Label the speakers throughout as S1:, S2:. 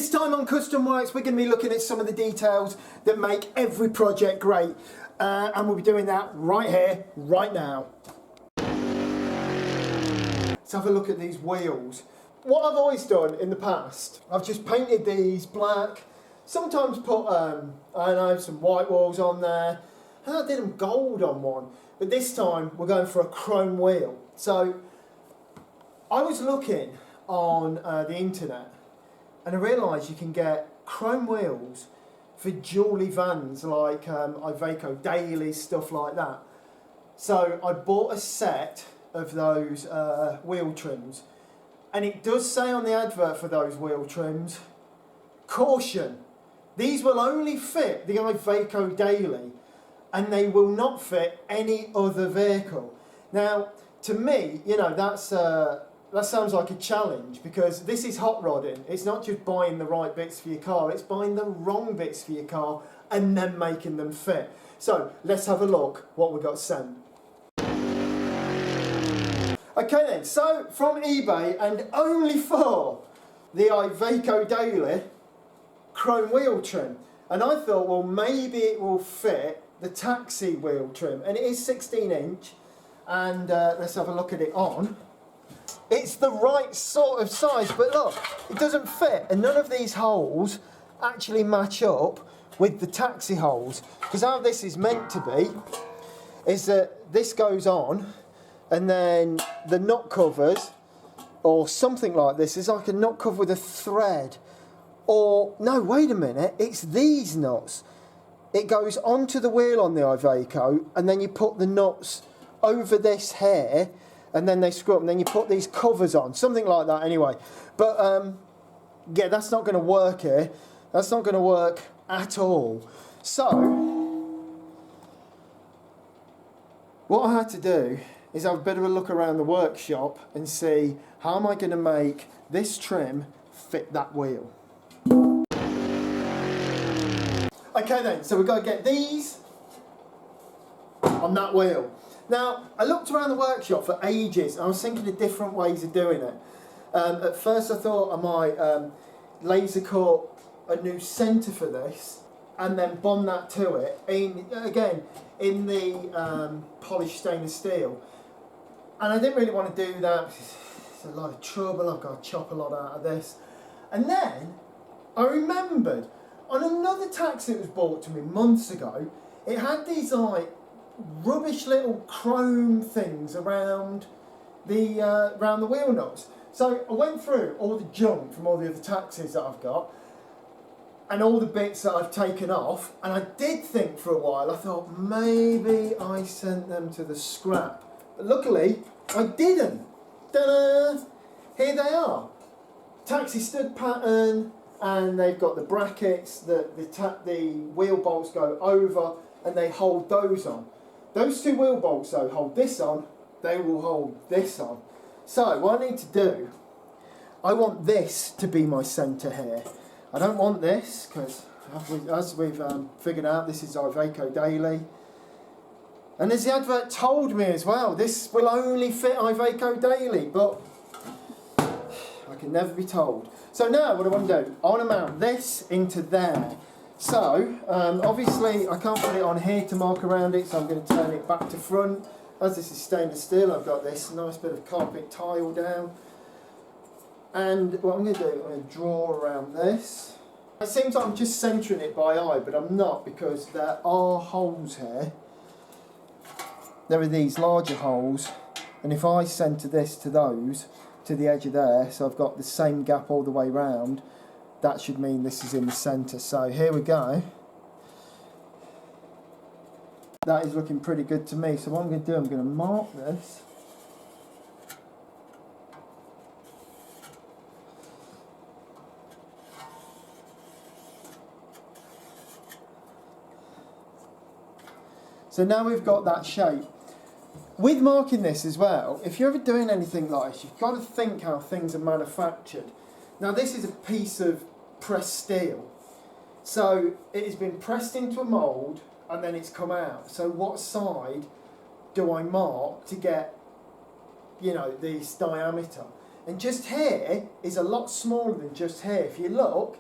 S1: This time on Custom Works, we're going to be looking at some of the details that make every project great. And we'll be doing that right here, right now. Let's have a look at these wheels. What I've always done in the past, I've just painted these black, sometimes put, I know, some white walls on there. And I did them gold on one. But this time, we're going for a chrome wheel. So, I was looking on the internet, and I realised you can get chrome wheels for jewellery vans like Iveco Dailies, stuff like that. So I bought a set of those wheel trims, and it does say on the advert for those wheel trims, caution, these will only fit the Iveco Daily and they will not fit any other vehicle. Now, to me, you know, that sounds like a challenge, because this is hot rodding. It's not just buying the right bits for your car, it's buying the wrong bits for your car and then making them fit. So let's have a look what we got sent. Okay then, so from eBay, and only for the Iveco Daily chrome wheel trim. And I thought, well, maybe it will fit the taxi wheel trim. And it is 16 inch. And let's have a look at it on. It's the right sort of size, but look, it doesn't fit, and none of these holes actually match up with the taxi holes, because how this is meant to be is that this goes on, and then the nut covers, or something like this, is like a nut cover with a thread, or, no, wait a minute, it's these nuts. It goes onto the wheel on the Iveco, and then you put the nuts over this here, and then they screw up, and then you put these covers on, something like that anyway. But yeah, that's not going to work here. That's not going to work at all. So what I had to do is have a bit of a look around the workshop and see how am I going to make this trim fit that wheel. Okay then, so we've got to get these on that wheel. Now, I looked around the workshop for ages, and I was thinking of different ways of doing it. At first I thought I might laser cut a new centre for this, and then bond that to it, again, in the polished stainless steel. And I didn't really want to do that. It's a lot of trouble, I've got to chop a lot out of this. And then I remembered, on another taxi that was bought to me months ago, it had these like rubbish little chrome things around the wheel nuts. So I went through all the junk from all the other taxis that I've got and all the bits that I've taken off, and I did think for a while, I thought maybe I sent them to the scrap, but luckily I didn't. Ta-da! Here they are, taxi stud pattern, and they've got the brackets that the wheel bolts go over, and they hold those on. Those two wheel bolts though hold this on, they will hold this on. So what I need to do, I want this to be my centre here. I don't want this, because as we've figured out, this is Iveco Daily. And as the advert told me as well, this will only fit Iveco Daily, but I can never be told. So now what I want to do, I want to mount this into there. So, obviously I can't put it on here to mark around it, so I'm going to turn it back to front. As this is stainless steel, I've got this nice bit of carpet tile down. And what I'm going to do, I'm going to draw around this. It seems like I'm just centering it by eye, but I'm not, because there are holes here. There are these larger holes, and if I centre this to those, to the edge of there, so I've got the same gap all the way round, that should mean this is in the centre. So here we go. That is looking pretty good to me. So what I'm going to do, I'm going to mark this. So now we've got that shape. With marking this as well, if you're ever doing anything like this, you've got to think how things are manufactured. Now this is a piece of pressed steel, so it has been pressed into a mould and then it's come out. So what side do I mark to get, you know, this diameter? And just here is a lot smaller than just here. If you look,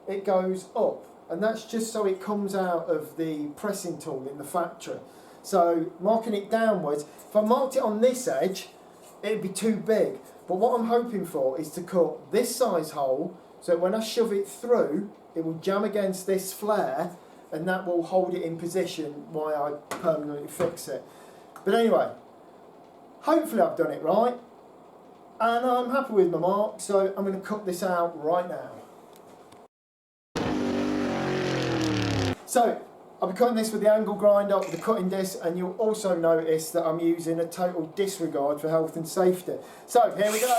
S1: it goes up, and that's just so it comes out of the pressing tool in the factory. So marking it downwards, if I marked it on this edge, it'd be too big. But what I'm hoping for is to cut this size hole, so that when I shove it through, it will jam against this flare, and that will hold it in position while I permanently fix it. But anyway, hopefully I've done it right, and I'm happy with my mark, so I'm going to cut this out right now. So, I'll be cutting this with the angle grinder with the cutting disc, and you'll also notice that I'm using a total disregard for health and safety. So, here we go.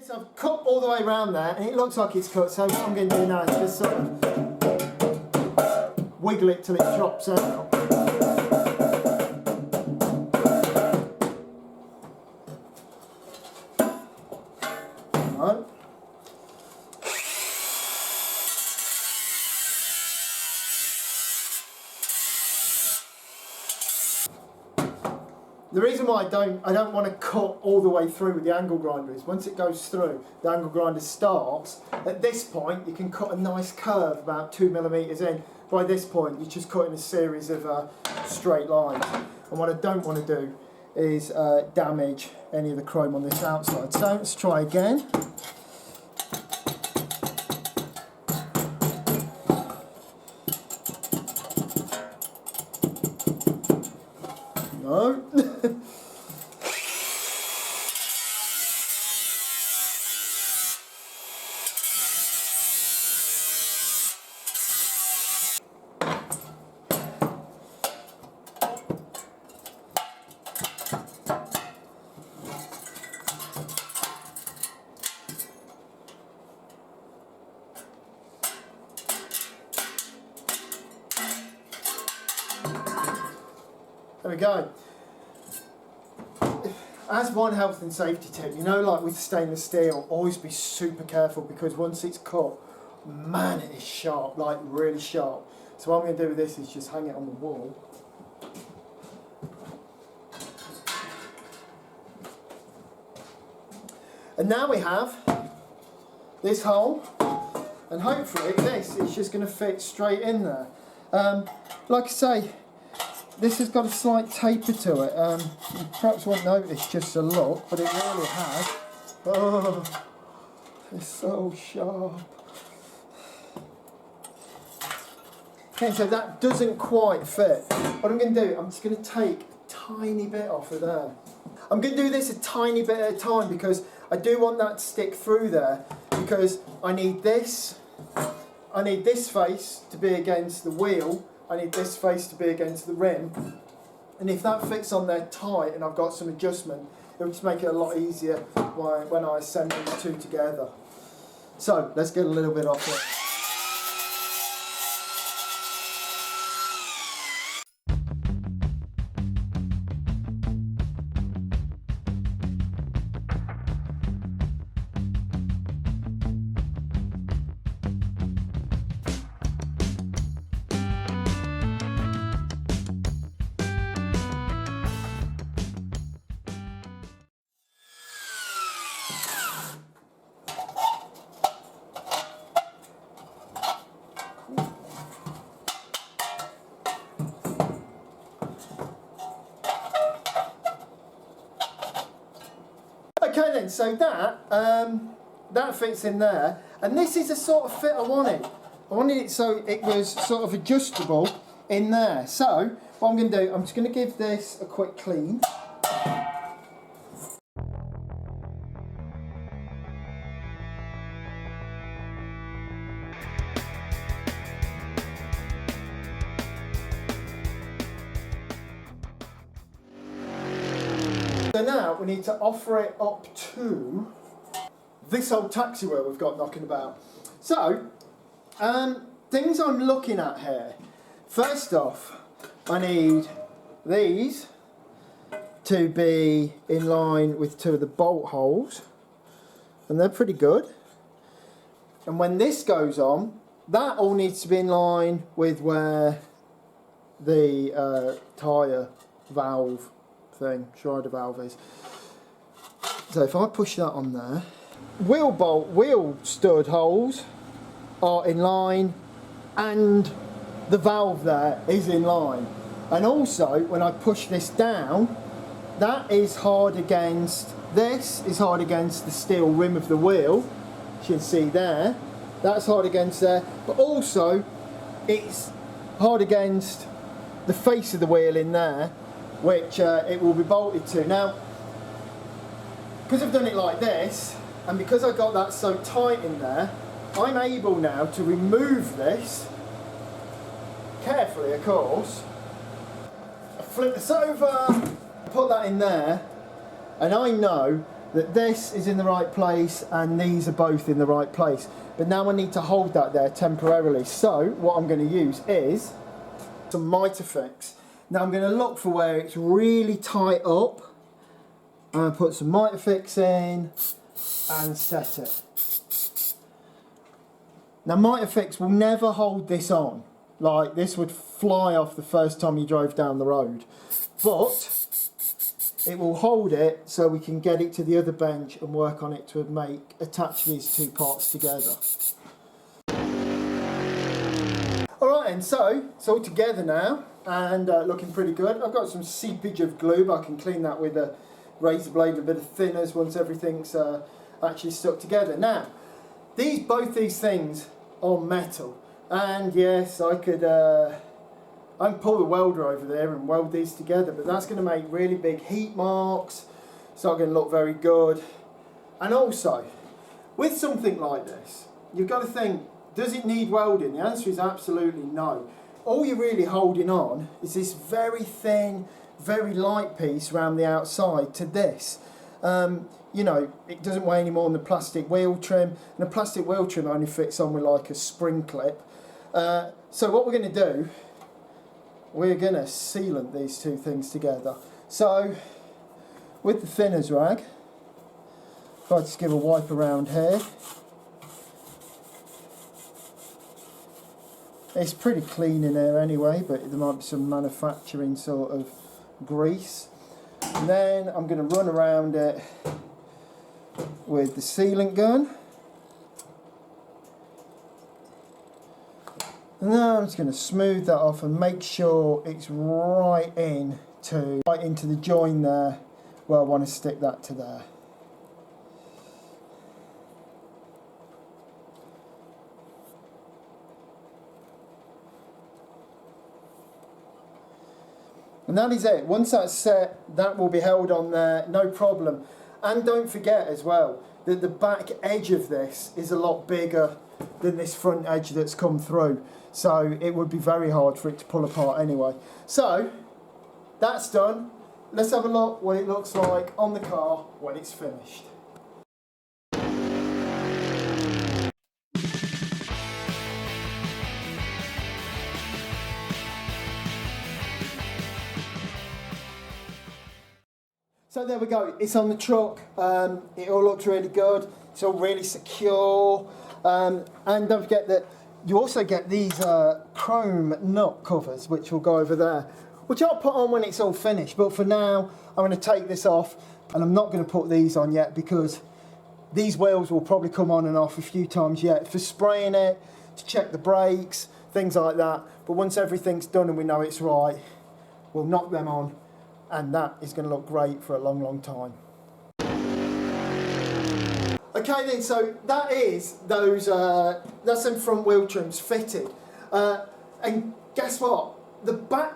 S1: So I've cut all the way around there, and it looks like it's cut, so what I'm going to do now is just sort of wiggle it till it drops out. Right. The reason why I don't want to cut all the way through with the angle grinder is once it goes through, the angle grinder starts. At this point, you can cut a nice curve about 2 millimeters in. By this point, you're just cutting a series of straight lines. And what I don't want to do is damage any of the chrome on this outside. So let's try again. No. There we go. As one health and safety tip, you know, like with stainless steel, always be super careful, because once it's cut, man, it is sharp, like really sharp. So what I'm going to do with this is just hang it on the wall. And now we have this hole, and hopefully this is just going to fit straight in there. Like I say, this has got a slight taper to it. You perhaps won't notice just a look, but it really has. Oh, it's so sharp. Okay, so that doesn't quite fit. What I'm going to do, I'm just going to take a tiny bit off of there. I'm going to do this a tiny bit at a time, because I do want that to stick through there, because I need this face to be against the wheel, I need this face to be against the rim, and if that fits on there tight and I've got some adjustment, it'll just make it a lot easier when I assemble the two together. So let's get a little bit off it. Okay then, so that fits in there, and this is the sort of fit I wanted. I wanted it so it was sort of adjustable in there. So what I'm going to do, I'm just going to give this a quick clean. So now we need to offer it up to this old taxi wheel we've got knocking about. So, things I'm looking at here. First off, I need these to be in line with 2 of the bolt holes, and they're pretty good. And when this goes on, that all needs to be in line with where the tyre valve thing, Schrader valve is. So if I push that on there, wheel stud holes are in line, and the valve there is in line. And also, when I push this down, that is hard against, this is hard against the steel rim of the wheel. You can see there, that's hard against there, but also it's hard against the face of the wheel in there, which it will be bolted to. Now, because I've done it like this, and because I got that so tight in there, I'm able now to remove this, carefully of course. I flip this over, put that in there, and I know that this is in the right place and these are both in the right place. But now I need to hold that there temporarily. So what I'm going to use is some Mitafix. Now I'm going to look for where it's really tight up. I'm going to put some Mitafix in and set it. Now Mitafix will never hold this on. Like, this would fly off the first time you drove down the road. But it will hold it so we can get it to the other bench and work on it to attach these 2 parts together. Alright, and so it's all together now and looking pretty good. I've got some seepage of glue, but I can clean that with a razor blade and a bit of thinners once everything's actually stuck together. Now, both these things are metal, and yes, I can pull the welder over there and weld these together, but that's going to make really big heat marks. It's not going to look very good. And also, with something like this, you've got to think, does it need welding? The answer is absolutely no. All you're really holding on is this very thin, very light piece around the outside to this. You know, it doesn't weigh any more than the plastic wheel trim, and the plastic wheel trim only fits on with like a spring clip. So what we're going to do, we're going to sealant these 2 things together. So with the thinners rag, if I just give a wipe around here, it's pretty clean in here anyway, but there might be some manufacturing sort of grease. And then I'm going to run around it with the sealant gun. And then I'm just going to smooth that off and make sure it's right into the join there where I want to stick that to there. And that is it. Once that's set, that will be held on there, no problem. And don't forget as well that the back edge of this is a lot bigger than this front edge that's come through. So it would be very hard for it to pull apart anyway. So that's done. Let's have a look what it looks like on the car when it's finished. So there we go, it's on the truck, it all looks really good, it's all really secure, and don't forget that you also get these chrome nut covers which will go over there, which I'll put on when it's all finished, but for now I'm going to take this off, and I'm not going to put these on yet because these wheels will probably come on and off a few times yet for spraying it, to check the brakes, things like that. But once everything's done and we know it's right, we'll knock them on, and that is going to look great for a long, long time. Okay then, so that is those, that's some front wheel trims fitted. And guess what? The back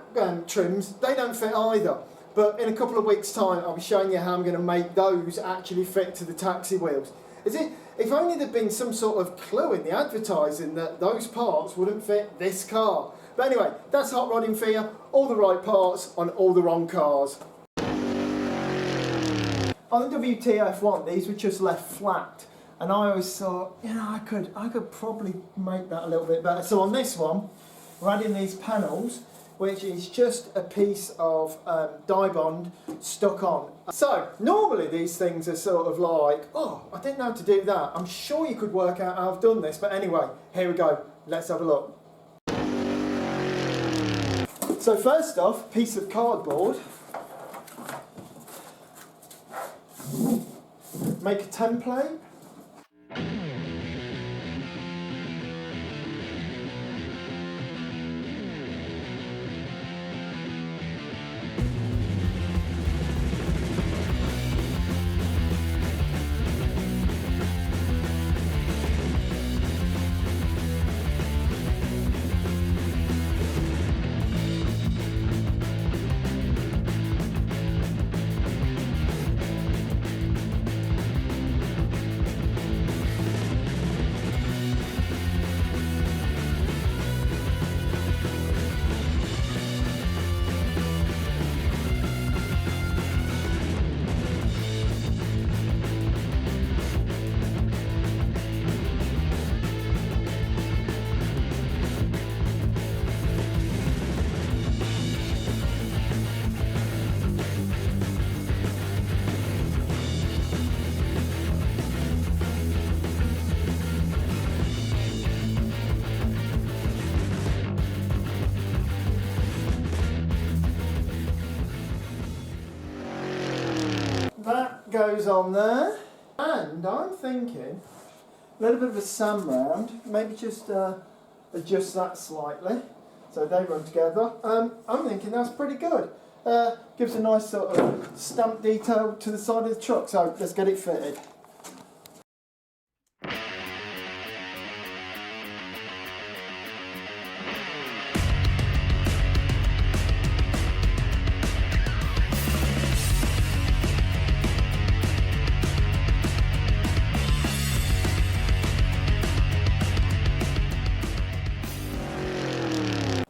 S1: trims, they don't fit either. But in a couple of weeks' time, I'll be showing you how I'm going to make those actually fit to the taxi wheels. If only there'd been some sort of clue in the advertising that those parts wouldn't fit this car. But anyway, that's hot rodding for you. All the right parts on all the wrong cars. On the WTF1, these were just left flat. And I always thought, you know, I could probably make that a little bit better. So on this one, we're adding these panels, which is just a piece of dye bond stuck on. So normally these things are sort of like, oh, I didn't know how to do that. I'm sure you could work out how I've done this, but anyway, here we go. Let's have a look. So first off, piece of cardboard. Make a template. That goes on there, and I'm thinking a little bit of a sand round, maybe just adjust that slightly so they run together. I'm thinking that's pretty good. Gives a nice sort of stamp detail to the side of the truck, so let's get it fitted.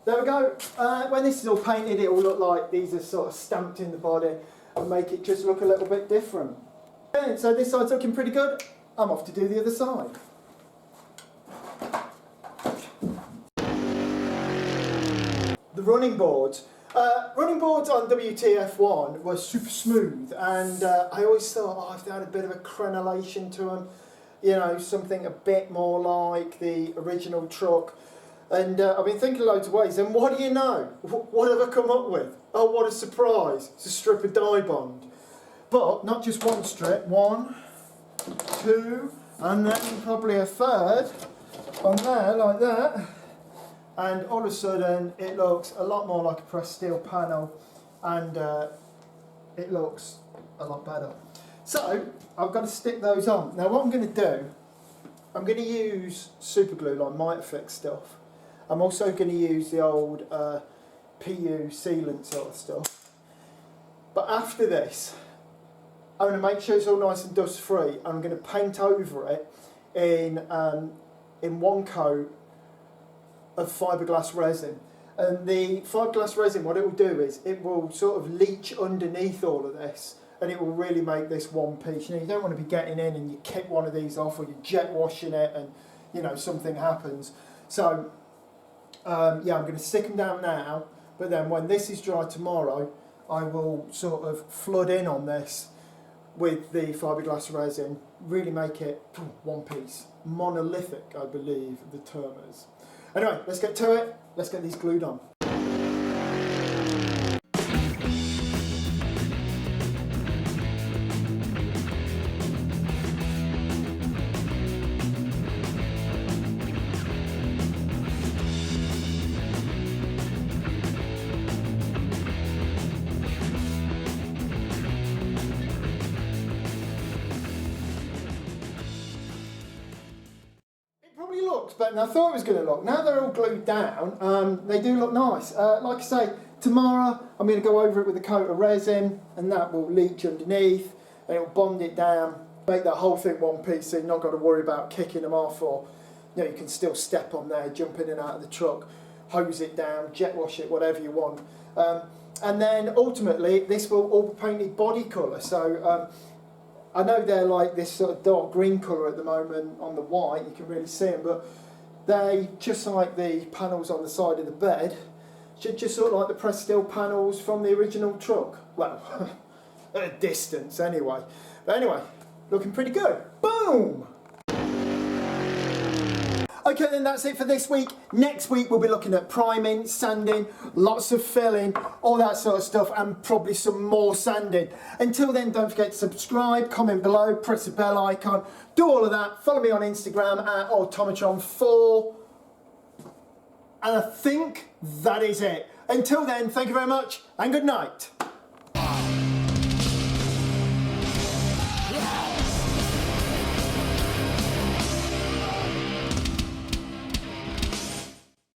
S1: There we go. When this is all painted, it will look like these are sort of stamped in the body and make it just look a little bit different. Okay, so this side's looking pretty good. I'm off to do the other side. The running boards. Running boards on WTF1 were super smooth, and I always thought, oh, if they had a bit of a crenellation to them, you know, something a bit more like the original truck. And I've been thinking loads of ways, and what do you know? What have I come up with? Oh, what a surprise. It's a strip of dye bond. But not just one strip, 1, 2, and then probably a third on there, like that. And all of a sudden, it looks a lot more like a pressed steel panel, and it looks a lot better. So, I've got to stick those on. Now, what I'm going to do, I'm going to use super glue, like Mitafix stuff. I'm also going to use the old PU sealant sort of stuff. But after this, I'm going to make sure it's all nice and dust free. I'm going to paint over it in one coat of fiberglass resin. And the fiberglass resin, what it will do is it will sort of leach underneath all of this, and it will really make this one piece. You know, you don't want to be getting in and you kick one of these off, or you're jet washing it and, you know, something happens. So yeah, I'm going to stick them down now, but then when this is dry tomorrow, I will sort of flood in on this with the fiberglass resin, really make it one piece. Monolithic, I believe the term is. Anyway, let's get to it. Let's get these glued on. Looks better than I thought it was going to look. Now they're all glued down, they do look nice. Like I say, tomorrow I'm going to go over it with a coat of resin, and that will leach underneath, and it will bond it down, make that whole thing one piece, so you're not got to worry about kicking them off, or you know, you can still step on there, jump in and out of the truck, hose it down, jet wash it, whatever you want. And then ultimately this will all be painted body colour, so I know they're like this sort of dark green colour at the moment on the white, you can really see them, but they, just like the panels on the side of the bed, just sort of like the pressed steel panels from the original truck. Well, at a distance anyway. But anyway, looking pretty good. Boom! Okay, then that's it for this week. Next week we'll be looking at priming, sanding, lots of filling, all that sort of stuff, and probably some more sanding. Until then, don't forget to subscribe, comment below, press the bell icon, do all of that. Follow me on Instagram at Automatron4. And I think that is it. Until then, thank you very much and good night.